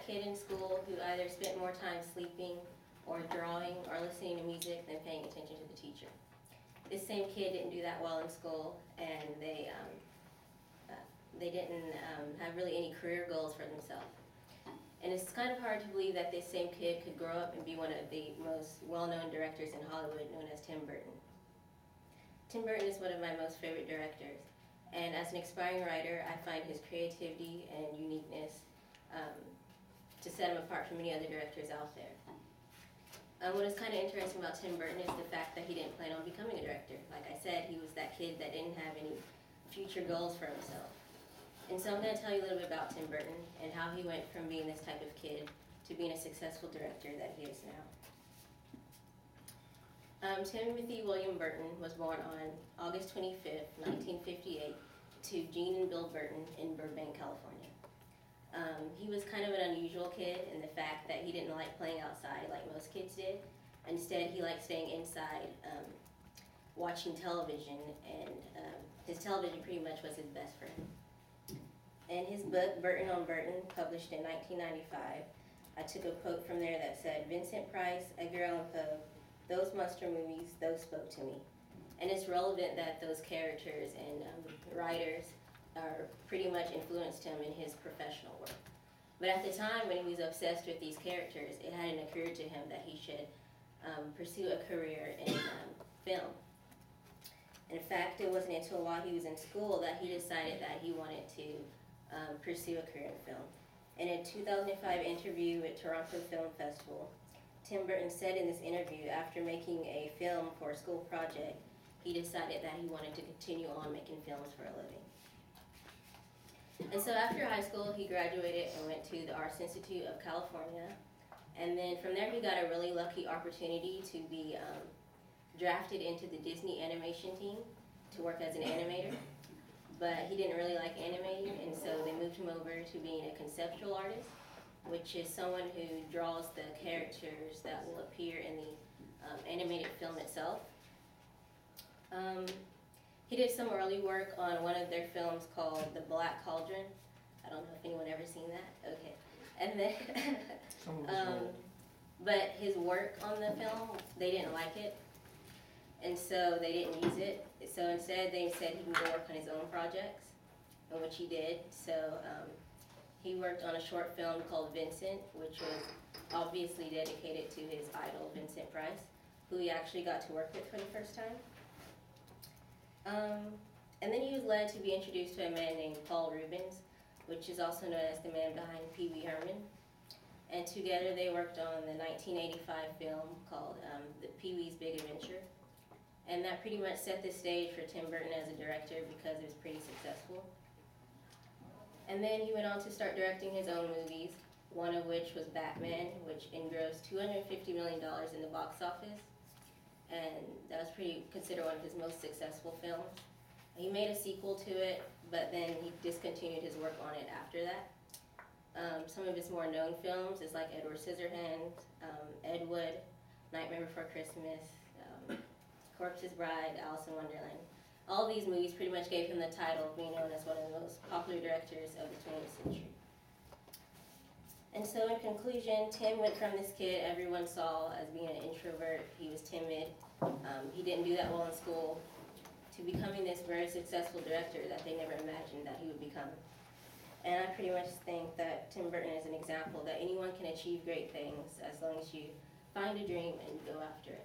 that kid in school who either spent more time sleeping or drawing or listening to music than paying attention to the teacher. This same kid didn't do that well in school, and they didn't have really any career goals for themselves. And it's kind of hard to believe that this same kid could grow up and be one of the most well-known directors in Hollywood, known as Tim Burton. Tim Burton is one of my most favorite directors, and as an aspiring writer, I find his creativity and uniqueness to set him apart from many other directors out there. What is kind of interesting about Tim Burton is the fact that he didn't plan on becoming a director. Like I said, he was that kid that didn't have any future goals for himself. And so I'm going to tell you a little bit about Tim Burton and how he went from being this type of kid to being a successful director that he is now. Timothy William Burton was born on August 25th, 1958 to Jean and Bill Burton in Burbank, California. He was kind of an unusual kid in the fact that he didn't like playing outside like most kids did. Instead, he liked staying inside, watching television, and his television pretty much was his best friend. In his book, Burton on Burton, published in 1995, I took a quote from there that said, "Vincent Price, Edgar Allan Poe, those monster movies, those spoke to me." And it's relevant that those characters and writers pretty much influenced him in his professional work. But at the time when he was obsessed with these characters, it hadn't occurred to him that he should pursue a career in film. In fact, it wasn't until while he was in school that he decided that he wanted to pursue a career in film. In a 2005 interview at Toronto Film Festival, Tim Burton said in this interview, after making a film for a school project, he decided that he wanted to continue on making films for a living. And so after high school, he graduated and went to the Arts Institute of California. And then from there, he got a really lucky opportunity to be drafted into the Disney animation team to work as an animator. But he didn't really like animating, and so they moved him over to being a conceptual artist, which is someone who draws the characters that will appear in the animated film itself. He did some early work on one of their films called The Black Cauldron. I don't know if anyone ever seen that. Okay. And then, but his work on the film, they didn't like it, and so they didn't use it. So instead, they said he can go work on his own projects, which he did. So he worked on a short film called Vincent, which was obviously dedicated to his idol, Vincent Price, who he actually got to work with for the first time. And then he was led to be introduced to a man named Paul Reubens, which is also known as the man behind Pee Wee Herman. And together they worked on the 1985 film called The Pee Wee's Big Adventure. And that pretty much set the stage for Tim Burton as a director because it was pretty successful. And then he went on to start directing his own movies, one of which was Batman, which engrossed $250 million in the box office. And that was considered one of his most successful films. He made a sequel to it, but then he discontinued his work on it after that. Some of his more known films is like Edward Scissorhands, Ed Wood, Nightmare Before Christmas, Corpse's Bride, Alice in Wonderland. All these movies pretty much gave him the title of being known as one of the most popular directors of the 20th century. And so in conclusion, Tim went from this kid everyone saw as being an introvert. He was timid. He didn't do that well in school, to becoming this very successful director that they never imagined that he would become. And I pretty much think that Tim Burton is an example that anyone can achieve great things as long as you find a dream and go after it.